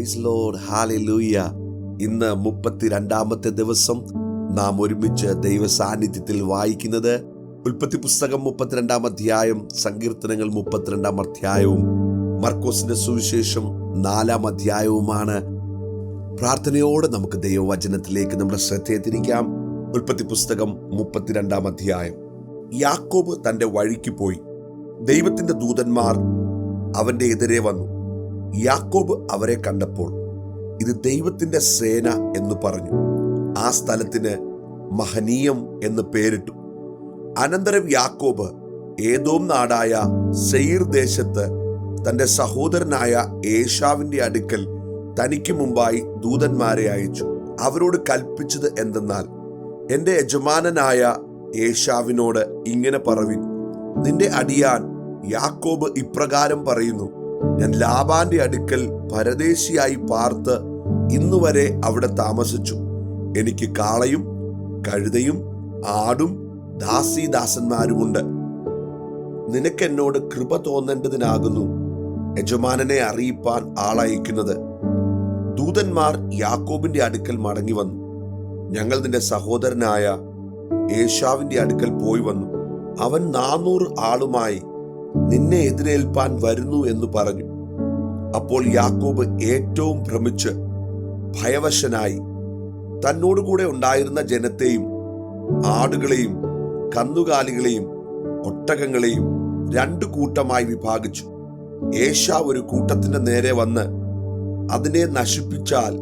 Praise Lord, hallelujah. ഇന്ന് 32-ാമത്തെ ദിവസം നാം ഒരുമിച്ച് ദൈവ സാന്നിധ്യത്തിൽ വായിക്കുന്നത് ഉൽപ്പത്തി പുസ്തകം 32-ാം അധ്യായം, സങ്കീർത്തനങ്ങൾ 32-ാം അധ്യായവും മർക്കോസിന്റെ സുവിശേഷം 4-ാം അധ്യായവുമാണ്. പ്രാർത്ഥനയോടെ നമുക്ക് ദൈവവചനത്തിലേക്ക് നമ്മുടെ ശ്രദ്ധയെ തിരിക്കാം. ഉൽപ്പത്തി പുസ്തകം 32-ാം അധ്യായം. യാക്കോബ് തന്റെ വഴിക്ക് പോയി. ദൈവത്തിന്റെ ദൂതന്മാർ അവന്റെ എതിരെ വന്നു. യാക്കോബ് അവരെ കണ്ടപ്പോൾ ഇത് ദൈവത്തിന്റെ സേന എന്ന് പറഞ്ഞു. ആ സ്ഥലത്തിന് മഹനീയം എന്ന് പേരിട്ടു. അനന്തരം യാക്കോബ് ഏദോം നാടായ സെയീർ ദേശത്ത് തന്റെ സഹോദരനായ ഏശാവിന്റെ അടുക്കൽ തനിക്ക് മുമ്പായി ദൂതന്മാരെ അയച്ചു. അവരോട് കൽപ്പിച്ചത് എന്തെന്നാൽ, എന്റെ യജമാനനായ ഏശാവിനോട് ഇങ്ങനെ പറവിൻ, നിന്റെ അടിയാൻ യാക്കോബ് ഇപ്രകാരം പറയുന്നു, ഞാൻ ലാബാന്റെ അടുക്കൽ പരദേശിയായി പാർത്ത് ഇന്നുവരെ അവിടെ താമസിച്ചു. എനിക്ക് കാളയും കഴുതയും ആടും ദാസീദാസന്മാരുമുണ്ട്. നിനക്ക് എന്നോട് കൃപ തോന്നേണ്ടതിനാകുന്നു യജമാനനെ അറിയിപ്പാൻ ആളയക്കുന്നത്. ദൂതന്മാർ യാക്കോബിന്റെ അടുക്കൽ മടങ്ങി വന്നു. ഞങ്ങൾ നിന്റെ സഹോദരനായ ഏശാവിന്റെ അടുക്കൽ പോയി വന്നു. അവൻ 400 ആളുമായി നിന്നെ എതിരേൽപ്പാൻ വരുന്നു എന്ന് പറഞ്ഞു. അപ്പോൾ യാക്കോബ് ഏറ്റവും ഭ്രമിച്ച് ഭയവശനായി തന്നോടുകൂടെ ഉണ്ടായിരുന്ന ജനത്തെയും ആടുകളെയും കന്നുകാലികളെയും ഒട്ടകങ്ങളെയും 2 കൂട്ടമായി വിഭാഗിച്ചു. ഏശാവ് ഒരു കൂട്ടത്തിന്റെ നേരെ വന്ന് അതിനെ നശിപ്പിച്ചാൽ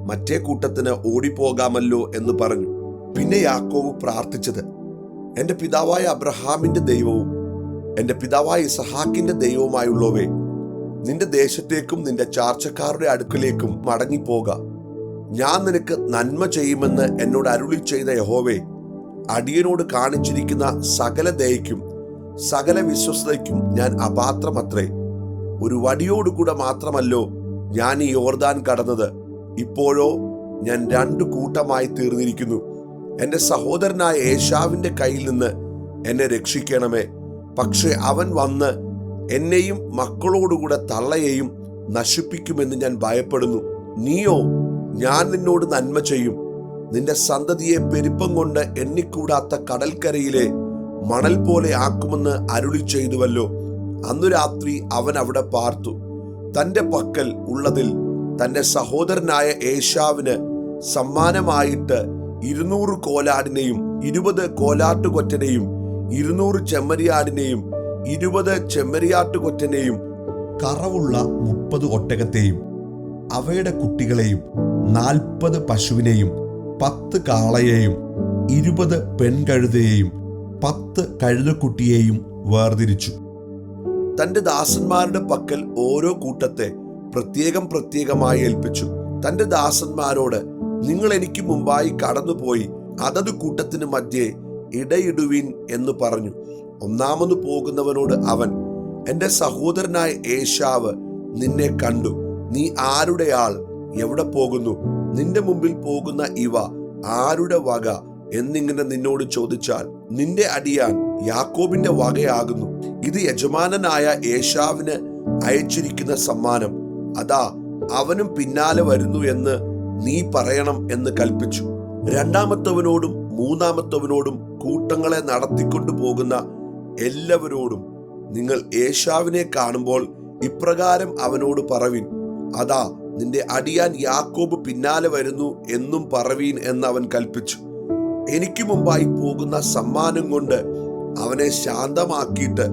മറ്റേ കൂട്ടത്തിന് ഓടിപ്പോകാമല്ലോ എന്ന് പറഞ്ഞു. പിന്നെ യാക്കോബ് പ്രാർത്ഥിച്ചത്, എന്റെ പിതാവായ അബ്രഹാമിന്റെ ദൈവവും എന്റെ പിതാവായ ഇസഹാക്കിന്റെ ദൈവവുമായുള്ളവേ, നിന്റെ ദേശത്തേക്കും നിന്റെ ചാർച്ചക്കാരുടെ അടുക്കലേക്കും മടങ്ങിപ്പോക. ഞാൻ നിനക്ക് നന്മ ചെയ്യുമെന്ന് എന്നോട് അരുളി ചെയ്ത യഹോവേ, അടിയനോട് കാണിച്ചിരിക്കുന്ന സകല ദയയ്ക്കും സകല വിശ്വസ്തയ്ക്കും ഞാൻ അപാത്രമത്രേ. ഒരു വടിയോടുകൂടെ മാത്രമല്ലോ ഞാൻ ഈ യോർദാൻ കടന്നത്. ഇപ്പോഴോ ഞാൻ 2 കൂട്ടമായി തീർന്നിരിക്കുന്നു. എന്റെ സഹോദരനായ ഏശാവിന്റെ കയ്യിൽ നിന്ന് എന്നെ രക്ഷിക്കണമേ. പക്ഷെ അവൻ വന്ന് എന്നെയും മക്കളോടുകൂടെ തള്ളയെയും നശിപ്പിക്കുമെന്ന് ഞാൻ ഭയപ്പെടുന്നു. നീയോ, ഞാൻ നിന്നോട് നന്മ ചെയ്യും, നിന്റെ സന്തതിയെ പെരുപ്പം കൊണ്ട് എണ്ണിക്കൂടാത്ത കടൽക്കരയിലെ മണൽ പോലെ ആക്കുമെന്ന് അരുളി ചെയ്തുവല്ലോ. അന്നു രാത്രി അവൻ അവിടെ പാർത്തു. തന്റെ പക്കൽ ഉള്ളതിൽ തന്റെ സഹോദരനായ ഏശാവിന് സമ്മാനമായിട്ട് 200 കോലാടിനെയും 20 കോലാട്ടുകൊറ്റനെയും 200 ചെമ്മരിയാടിനെയും 20 ചെമ്മരിയാട്ടുകൊറ്റനെയും കറവുള്ള 30 ഒട്ടകത്തെയും അവയുടെ കുട്ടികളെയും 40 പശുവിനെയും 10 കാളയെയും 20 പെൺകഴുതയെയും 10 കഴുതക്കുട്ടിയെയും വേർതിരിച്ചു. തന്റെ ദാസന്മാരുടെ പക്കൽ ഓരോ കൂട്ടത്തെ പ്രത്യേകമായി ഏൽപ്പിച്ചു. തന്റെ ദാസന്മാരോട്, നിങ്ങൾ എനിക്ക് മുമ്പായി കടന്നുപോയി അതത് കൂട്ടത്തിന് മധ്യേ ഇടയിടുവിൻ എന്ന് പറഞ്ഞു. ഒന്നാമത് പോകുന്നവനോട് അവൻ, എന്റെ സഹോദരനായ ഏശാവ് നിന്നെ കണ്ടു. നീ ആരുടെ ആൾ? എവിടെ പോകുന്നു? നിന്റെ മുമ്പിൽ പോകുന്ന ഇവ ആരുടെ വക എന്നിങ്ങനെ നിന്നോട് ചോദിച്ചാൽ, നിന്റെ അടിയാൻ യാക്കോബിന്റെ വകയാകുന്നു. ഇത് യജമാനനായ ഏശാവിന് അയച്ചിരിക്കുന്ന സമ്മാനം. അതാ അവനും പിന്നാലെ വരുന്നു എന്ന് നീ പറയണം എന്ന് കൽപ്പിച്ചു. 2-ാമത്തവനോടും 3-ാമത്തവനോടും കൂട്ടങ്ങളെ നടത്തിക്കൊണ്ടു പോകുന്ന എല്ലാവരോടും, നിങ്ങൾ ഏശാവിനെ കാണുമ്പോൾ ഇപ്രകാരം അവനോട് പറവീൻ, അതാ നിന്റെ അടിയാൻ യാക്കോബ് പിന്നാലെ വരുന്നു എന്നും പറവീൻ എന്ന് അവൻ കൽപ്പിച്ചു. എനിക്ക് മുമ്പായി പോകുന്ന സമ്മാനം കൊണ്ട് അവനെ ശാന്തമാക്കിയിട്ട്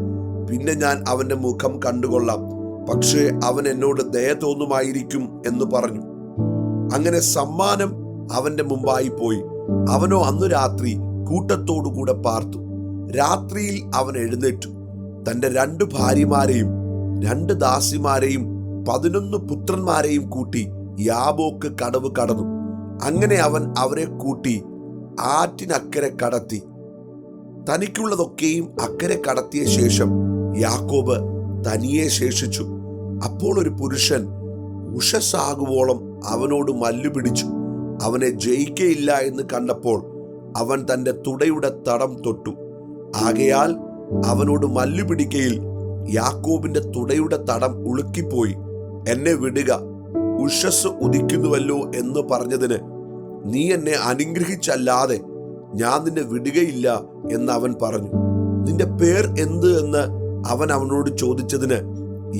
പിന്നെ ഞാൻ അവന്റെ മുഖം കണ്ടുകൊള്ളാം. പക്ഷേ അവൻ എന്നോട് ദയ തോന്നുമായിരിക്കും എന്ന് പറഞ്ഞു. അങ്ങനെ സമ്മാനം അവന്റെ മുമ്പായി പോയി. അവനോ അന്നു രാത്രി കൂട്ടത്തോടുകൂടെ പാർത്തു. രാത്രിയിൽ അവൻ എഴുന്നേറ്റു. തന്റെ 2 ഭാര്യമാരെയും 2 ദാസിമാരെയും 11 പുത്രന്മാരെയും കൂട്ടി യാബോക്ക് കടവ് കടന്നു. അങ്ങനെ അവൻ അവരെ കൂട്ടി ആറ്റിനക്കരെ കടത്തി. തനിക്കുള്ളതൊക്കെയും അക്കരെ കടത്തിയ ശേഷം യാക്കോബ് തനിയെ ശേഷിച്ചു. അപ്പോൾ ഒരു പുരുഷൻ ഉഷസ്സാകുവോളം അവനോട് മല്ലുപിടിച്ചു. അവനെ ജയിക്കയില്ല എന്ന് കണ്ടപ്പോൾ അവൻ തന്റെ തുടയുടെ തടം തൊട്ടു. ആകയാൽ അവനോട് മല്ലുപിടിക്കയിൽ യാക്കോബിന്റെ തുടയുടെ തടം ഉളുക്കിപ്പോയി. എന്നെ വിടുക, ഉഷസ് ഉദിക്കുന്നുവല്ലോ എന്ന് പറഞ്ഞതിന് നീ എന്നെ അനുഗ്രഹിച്ചല്ലാതെ ഞാൻ നിന്നെ വിടുകയില്ല എന്ന് അവൻ പറഞ്ഞു. നിന്റെ പേർ എന്ത് എന്ന് അവൻ അവനോട് ചോദിച്ചതിന്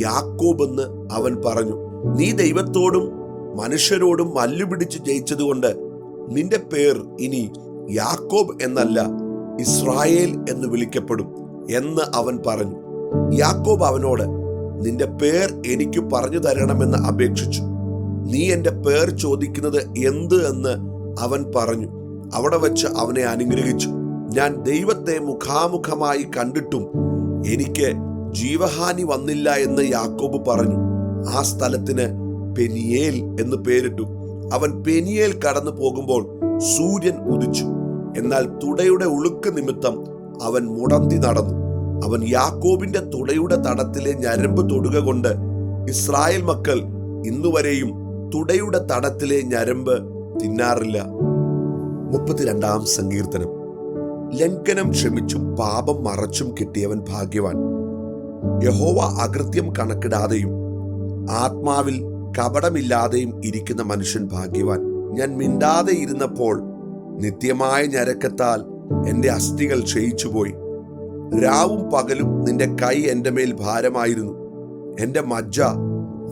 യാക്കോബ് എന്ന് അവൻ പറഞ്ഞു. നീ ദൈവത്തോടും മനുഷ്യരോടും മല്ലുപിടിച്ച് ജയിച്ചതുകൊണ്ട് നിന്റെ പേർ ഇനി യാക്കോബ് എന്നല്ല ഇസ്രായേൽ എന്ന് വിളിക്കപ്പെടും എന്ന് അവൻ പറഞ്ഞു. യാക്കോബ് അവനോട് നിന്റെ പേർ എനിക്ക് പറഞ്ഞു തരണമെന്ന് അപേക്ഷിച്ചു. നീ എന്റെ പേർ ചോദിക്കുന്നത് എന്ത് എന്ന് അവൻ പറഞ്ഞു. അവിടെ വെച്ച് അവനെ അനുഗ്രഹിച്ചു. ഞാൻ ദൈവത്തെ മുഖാമുഖമായി കണ്ടിട്ടും എനിക്ക് ജീവഹാനി വന്നില്ല എന്ന് യാക്കോബ് പറഞ്ഞു. ആ സ്ഥലത്തിന് പെനിയേൽ എന്ന് പേരിട്ടു. അവൻ പെനിയേൽ കടന്നു പോകുമ്പോൾ സൂര്യൻ ഉദിച്ചു. എന്നാൽ തുടയുടെ ഉളുക്ക് നിമിത്തം അവൻ മുടന്തി നടന്നു. അവൻ യാക്കോബിന്റെ തുടയുടെ തടത്തിലെ ഞരമ്പ് തൊടുക കൊണ്ട് ഇസ്രായേൽ മക്കൾ ഇന്നുവരെയും തുടയുടെ തടത്തിലെ ഞരമ്പ് തിന്നാറില്ല. 32-ാം സങ്കീർത്തനം. ലംഘനം ക്ഷമിച്ചും പാപം മറച്ചും കിട്ടിയവൻ ഭാഗ്യവാൻ. യഹോവ അകൃത്യം കണക്കിടാതെയും ആത്മാവിൽ കപടമില്ലാതെയും ഇരിക്കുന്ന മനുഷ്യൻ ഭാഗ്യവാൻ. ഞാൻ മിണ്ടാതെ ഇരുന്നപ്പോൾ നിത്യമായ ഞരക്കത്താൽ എൻ്റെ അസ്ഥികൾ ക്ഷയിച്ചുപോയി. രാവും പകലും നിന്റെ കൈ എൻ്റെ മേൽ ഭാരമായിരുന്നു. എൻ്റെ മജ്ജ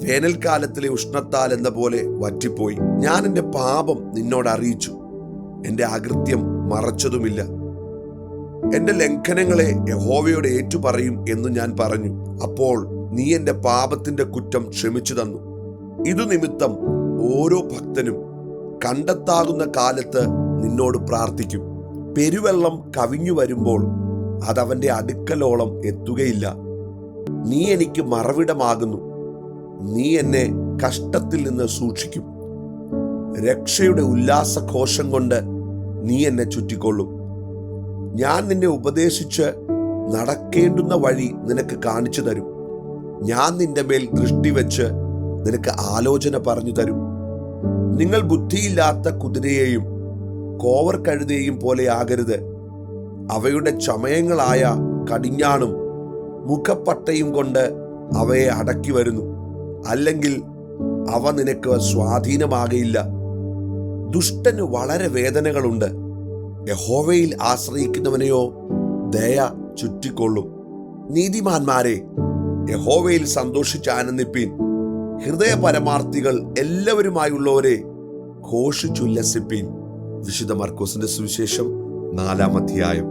വേനൽക്കാലത്തിലെ ഉഷ്ണത്താൽ എന്ന പോലെ വറ്റിപ്പോയി. ഞാൻ എൻ്റെ പാപം നിന്നോട് അറിയിച്ചു, എൻ്റെ അകൃത്യം മറച്ചതുമില്ല. എൻ്റെ ലംഘനങ്ങളെ യഹോവയോട് ഏറ്റുപറയും എന്ന് ഞാൻ പറഞ്ഞു. അപ്പോൾ നീ എൻ്റെ പാപത്തിന്റെ കുറ്റം ക്ഷമിച്ചു തന്നു. ഇതു നിമിത്തം ഓരോ ഭക്തനും കണ്ടെത്താകുന്ന കാലത്ത് നിന്നോട് പ്രാർത്ഥിക്കും. പെരുവെള്ളം കവിഞ്ഞു വരുമ്പോൾ അതവന്റെ അടുക്കലോളം എത്തുകയില്ല. നീ എനിക്ക് മറവിടമാകുന്നു. നീ എന്നെ കഷ്ടത്തിൽ നിന്ന് സൂക്ഷിക്കും. രക്ഷയുടെ ഉല്ലാസഘോഷം കൊണ്ട് നീ എന്നെ ചുറ്റിക്കൊള്ളും. ഞാൻ നിന്നെ ഉപദേശിച്ച് നടക്കേണ്ടുന്ന വഴി നിനക്ക് കാണിച്ചു തരും. ഞാൻ നിന്റെ മേൽ ദൃഷ്ടി വെച്ച് നിനക്ക് ആലോചന പറഞ്ഞു തരും. നിങ്ങൾ ബുദ്ധിയില്ലാത്ത കുതിരയെയും കോവർ കഴുതയെയും പോലെ ആകരുത്. അവയുടെ ചമയങ്ങളായ കടിഞ്ഞാണും മുഖപ്പട്ടയും കൊണ്ട് അവയെ അടക്കി വരുന്നു. അല്ലെങ്കിൽ അവ നിനക്ക് സ്വാധീനമാകയില്ല. ദുഷ്ടന് വളരെ വേദനകളുണ്ട്. യഹോവയിൽ ആശ്രയിക്കുന്നവനെയോ ദയ ചുറ്റിക്കൊള്ളും. നീതിമാന്മാരെ, യഹോവയിൽ സന്തോഷിച്ച് ആനന്ദിപ്പീൻ. ഹൃദയ പരമാർത്ഥികൾ എല്ലാവരുമായുള്ളവരെ ഘോഷിച്ചുല്ലസിപ്പീൻ. വിശുദ്ധ മർക്കോസിന്റെ സുവിശേഷം 4-ാം അധ്യായം.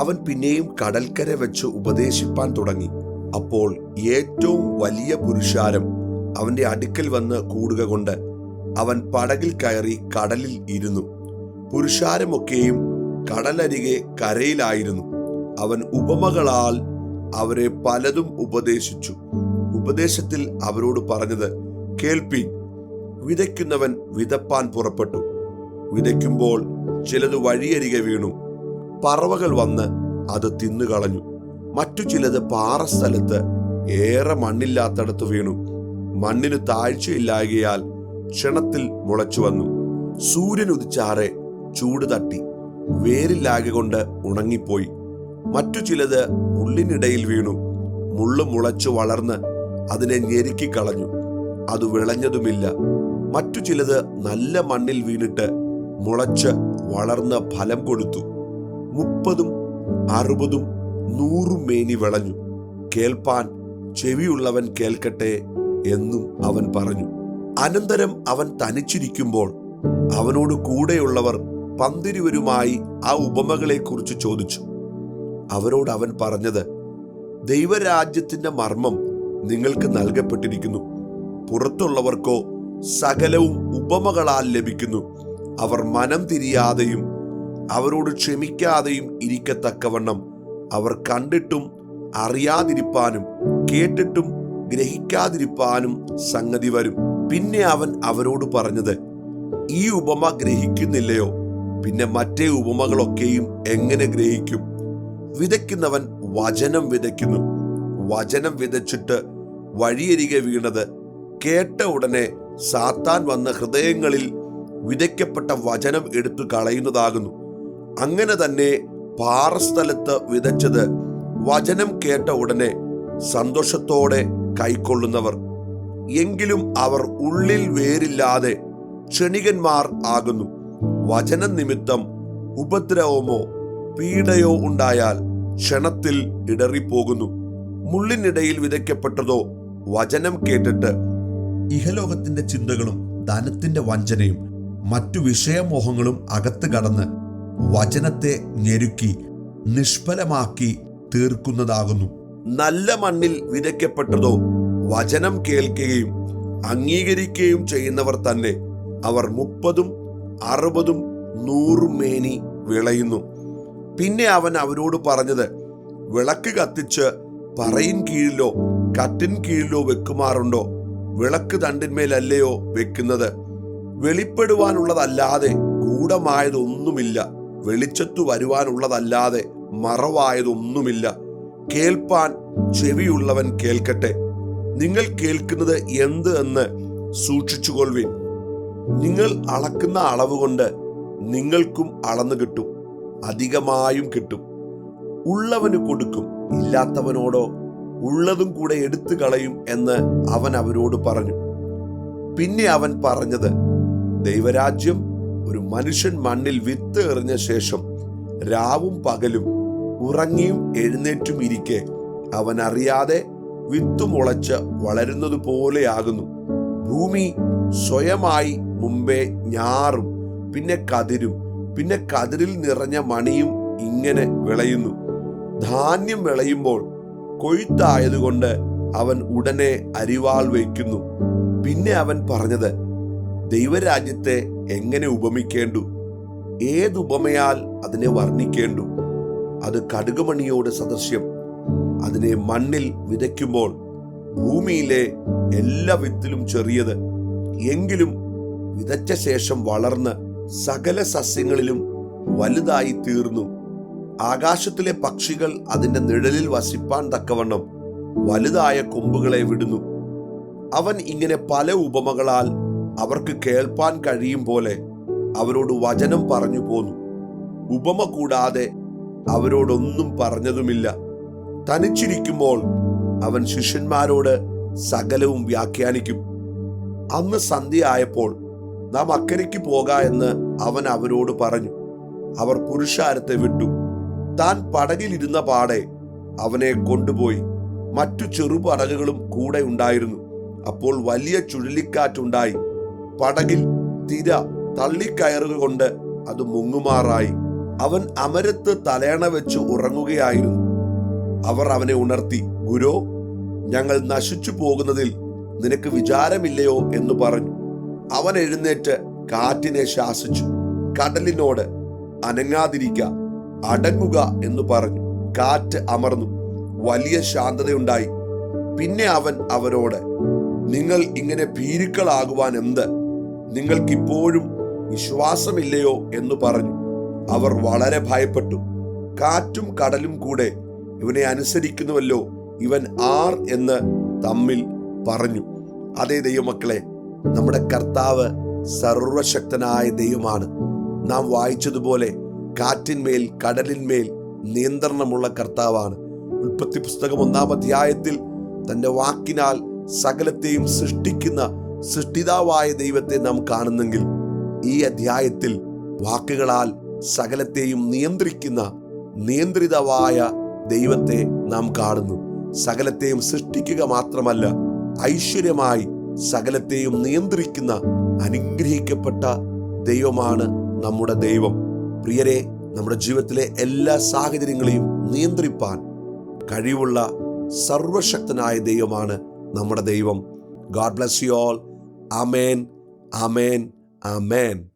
അവൻ പിന്നെയും കടൽക്കര വെച്ച് ഉപദേശിപ്പാൻ തുടങ്ങി. അപ്പോൾ ഏറ്റവും വലിയ പുരുഷാരം അവന്റെ അടുക്കൽ വന്ന് കൂടുക കൊണ്ട് അവൻ പടകിൽ കയറി കടലിൽ ഇരുന്നു. പുരുഷാരമൊക്കെയും കടലരികെ കരയിലായിരുന്നു. അവൻ ഉപമകളാൽ അവരെ പലതും ഉപദേശിച്ചു. ഉപദേശത്തിൽ അവരോട് പറഞ്ഞത് കേൾപ്പീൻ. വിതയ്ക്കുന്നവൻ വിതപ്പാൻ പുറപ്പെട്ടു. വിതയ്ക്കുമ്പോൾ ചിലത് വഴിയരികെ വീണു. പറവകൾ വന്ന് അത് തിന്നുകളഞ്ഞു. മറ്റു ചിലത് പാറസ്ഥലത്ത് ഏറെ മണ്ണില്ലാത്തടത്ത് വീണു. മണ്ണിന് താഴ്ചയില്ലായകയാൽ ക്ഷണത്തിൽ മുളച്ചു വന്നു. സൂര്യൻ ഉദിച്ചാറെ ചൂട് തട്ടി വേരില്ലാകൊണ്ട് ഉണങ്ങിപ്പോയി. മറ്റു ചിലത് മുള്ളിനിടയിൽ വീണു. മുള്ളു മുളച്ചു വളർന്ന് അതിനെ ഞെരുക്കിക്കളഞ്ഞു. അത് വിളഞ്ഞതുമില്ല. മറ്റു ചിലത് നല്ല മണ്ണിൽ വീണിട്ട് മുളച്ച് വളർന്ന് ഫലം കൊടുത്തു. 30, 60, 100 മേനി വിളഞ്ഞു. കേൾപ്പാൻ ചെവിയുള്ളവൻ കേൾക്കട്ടെ എന്നും അവൻ പറഞ്ഞു. അനന്തരം അവൻ തനിച്ചിരിക്കുമ്പോൾ അവനോട് കൂടെയുള്ളവർ പന്തിരുവരുമായി ആ ഉപമകളെക്കുറിച്ച് ചോദിച്ചു. അവരോട് അവൻ പറഞ്ഞത്, ദൈവരാജ്യത്തിന്റെ മർമ്മം നിങ്ങൾക്ക് നൽകപ്പെട്ടിരിക്കുന്നു. പുറത്തുള്ളവർക്കോ സകലവും ഉപമകളാൽ ലഭിക്കുന്നു. അവർ മനം തിരിയാതെയും അവരോട് ക്ഷമിക്കാതെയും ഇരിക്കത്തക്കവണ്ണം അവർ കണ്ടിട്ടും അറിയാതിരിപ്പാനും കേട്ടിട്ടും ഗ്രഹിക്കാതിരിപ്പാനും സംഗതി വരും. പിന്നെ അവൻ അവരോട് പറഞ്ഞത്, ഈ ഉപമ ഗ്രഹിക്കുന്നില്ലയോ? പിന്നെ മറ്റേ ഉപമകളൊക്കെയും എങ്ങനെ ഗ്രഹിക്കും? വിതയ്ക്കുന്നവൻ വചനം വിതയ്ക്കുന്നു. വചനം വിതച്ചിട്ട് വഴിയരികെ വീണത് കേട്ട ഉടനെ സാത്താൻ വന്ന ഹൃദയങ്ങളിൽ വിതയ്ക്കപ്പെട്ട വചനം എടുത്തു കളയുന്നതാകുന്നു. അങ്ങനെ തന്നെ പാറസ്ഥലത്ത് വിതച്ചത് വചനം കേട്ട ഉടനെ സന്തോഷത്തോടെ കൈക്കൊള്ളുന്നവർ. എങ്കിലും അവർ ഉള്ളിൽ വേരില്ലാതെ ക്ഷണികന്മാർ ആകുന്നു. വചനം നിമിത്തം ഉപദ്രവമോ പീഡയോ ഉണ്ടായാൽ ക്ഷണത്തിൽ ഇടറിപ്പോകുന്നു. മുള്ളിനിടയിൽ വിതയ്ക്കപ്പെട്ടതോ വചനം കേട്ടിട്ട് ഇഹലോകത്തിന്റെ ചിന്തകളും ധനത്തിന്റെ വഞ്ചനയും മറ്റു വിഷയമോഹങ്ങളും അകത്ത് കടന്ന് വചനത്തെ ഞെരുക്കി നിഷ്ഫലമാക്കി തീർക്കുന്നതാകുന്നു. നല്ല മണ്ണിൽ വിതയ്ക്കപ്പെട്ടതോ വചനം കേൾക്കുകയും അംഗീകരിക്കുകയും ചെയ്യുന്നവർ തന്നെ. അവർ 30, 60, 100 മേനി വിളയുന്നു. പിന്നെ അവൻ അവരോട് പറഞ്ഞത്, വിളക്ക് കത്തിച്ച് പറയിൻ കീഴിലോ കട്ടിൻ കീഴിലോ വെക്കുമാറുണ്ടോ? വിളക്ക് തണ്ടിന്മേലല്ലയോ വെക്കുന്നത്? വെളിപ്പെടുവാനുള്ളതല്ലാതെ ഗൂഢമായതൊന്നുമില്ല, വെളിച്ചത്തു വരുവാനുള്ളതല്ലാതെ മറവായതൊന്നുമില്ല. കേൾപ്പാൻ ചെവിയുള്ളവൻ കേൾക്കട്ടെ. നിങ്ങൾ കേൾക്കുന്നത് എന്ത് എന്ന് സൂക്ഷിച്ചുകൊള്ളുവിൻ. നിങ്ങൾ അളക്കുന്ന അളവ് കൊണ്ട് നിങ്ങൾക്കും അളന്നു കിട്ടും, അധികമായും കിട്ടും. ഉള്ളവന് കൊടുക്കും, ഇല്ലാത്തവനോടോ ഉള്ളതും കൂടെ എടുത്തു കളയും എന്ന് അവൻ അവരോട് പറഞ്ഞു. പിന്നെ അവൻ പറഞ്ഞത്, ദൈവരാജ്യം ഒരു മനുഷ്യൻ മണ്ണിൽ വിത്ത് എറിഞ്ഞ ശേഷം രാവും പകലും ഉറങ്ങിയും എഴുന്നേറ്റും ഇരിക്കെ അവൻ അറിയാതെ വിത്ത് മുളച്ച് വളരുന്നത് പോലെയാകുന്നു. ഭൂമി സ്വയമായി മുമ്പേ ഞാറും പിന്നെ കതിരും പിന്നെ കതിരിൽ നിറഞ്ഞ മണിയും ഇങ്ങനെ വിളയുന്നു. ധാന്യം വിളയുമ്പോൾ കൊയ്ത്തായതുകൊണ്ട് അവൻ ഉടനെ അരിവാൾ വയ്ക്കുന്നു. പിന്നെ അവൻ പറഞ്ഞത്, ദൈവരാജ്യത്തെ എങ്ങനെ ഉപമിക്കേണ്ടു? ഏതുപമയാൽ അതിനെ വർണ്ണിക്കേണ്ടു? അത് കടുകുമണിയോട് സദൃശ്യം. അതിനെ മണ്ണിൽ വിതയ്ക്കുമ്പോൾ ഭൂമിയിലെ എല്ലാ വിത്തിലും ചെറിയത്, എങ്കിലും വിതച്ച ശേഷം വളർന്ന് സകല സസ്യങ്ങളിലും വലുതായി തീർന്നു. ആകാശത്തിലെ പക്ഷികൾ അതിന്റെ നിഴലിൽ വസിപ്പാൻ തക്കവണ്ണം വലുതായ കൊമ്പുകളെ വിടുന്നു. അവൻ ഇങ്ങനെ പല ഉപമകളാൽ അവർക്ക് കേൾപ്പാൻ കഴിയും പോലെ അവരോട് വചനം പറഞ്ഞു പോന്നു. ഉപമ കൂടാതെ അവരോടൊന്നും പറഞ്ഞതുമില്ല. തനിച്ചിരിക്കുമ്പോൾ അവൻ ശിഷ്യന്മാരോട് സകലവും വ്യാഖ്യാനിക്കും. അന്ന് സന്ധ്യയായപ്പോൾ നാം അക്കരയ്ക്ക് പോക എന്ന് അവൻ അവരോട് പറഞ്ഞു. അവർ പുരുഷാരത്തെ വിട്ടു. താൻ പടകിലിരുന്ന പാടെ അവനെ കൊണ്ടുപോയി. മറ്റു ചെറുപടകുകളും കൂടെ ഉണ്ടായിരുന്നു. അപ്പോൾ വലിയ ചുഴലിക്കാറ്റുണ്ടായി. പടകിൽ തിര തള്ളിക്കയറുകൊണ്ട് അത് മുങ്ങുമാറായി. അവൻ അമരത്ത് തലയണ വെച്ച് ഉറങ്ങുകയായിരുന്നു. അവർ അവനെ ഉണർത്തി, ഗുരോ, ഞങ്ങൾ നശിച്ചു പോകുന്നതിൽ നിനക്ക് വിചാരമില്ലയോ എന്ന് പറഞ്ഞു. അവൻ എഴുന്നേറ്റ് കാറ്റിനെ ശാസിച്ചു, കടലിനോട് അനങ്ങാതിരിക്ക, അടങ്ങുക എന്ന് പറഞ്ഞു. കാറ്റ് അമർന്നു, വലിയ ശാന്തതയുണ്ടായി. പിന്നെ അവൻ അവരോട്, നിങ്ങൾ ഇങ്ങനെ ഭീരുക്കളാകുവാൻ എന്ത്? നിങ്ങൾക്കിപ്പോഴും വിശ്വാസമില്ലയോ എന്ന് പറഞ്ഞു. അവർ വളരെ ഭയപ്പെട്ടു. കാറ്റും കടലും കൂടെ ഇവനെ അനുസരിക്കുന്നുവല്ലോ, ഇവൻ ആർ എന്ന് തമ്മിൽ പറഞ്ഞു. അതേ ദൈവമക്കളെ, നമ്മുടെ കർത്താവ് സർവശക്തനായ ദൈവമാണ്. നാം വായിച്ചതുപോലെ കാറ്റിന്മേൽ കടലിന്മേൽ നിയന്ത്രണമുള്ള കർത്താവാണ്. ഉൽപ്പത്തി പുസ്തകം 1-ാം അധ്യായത്തിൽ തന്റെ വാക്കിനാൽ സകലത്തെയും സൃഷ്ടിക്കുന്ന സൃഷ്ടിതാവായ ദൈവത്തെ നാം കാണുന്നെങ്കിൽ, ഈ അധ്യായത്തിൽ വാക്കുകളാൽ സകലത്തെയും നിയന്ത്രിക്കുന്ന നിയന്ത്രിതവായ ദൈവത്തെ നാം കാണുന്നു. സകലത്തെയും സൃഷ്ടിക്കുക മാത്രമല്ല, ഐശ്വര്യമായി സകലത്തെയും നിയന്ത്രിക്കുന്ന അനുഗ്രഹിക്കപ്പെട്ട ദൈവമാണ് നമ്മുടെ ദൈവം. പ്രിയരെ, നമ്മുടെ ജീവിതത്തിലെ എല്ലാ സാഹചര്യങ്ങളെയും നിയന്ത്രിപ്പാൻ കഴിവുള്ള സർവശക്തനായ ദൈവമാണ് നമ്മുടെ ദൈവം. God bless you all. Amen. Amen. Amen.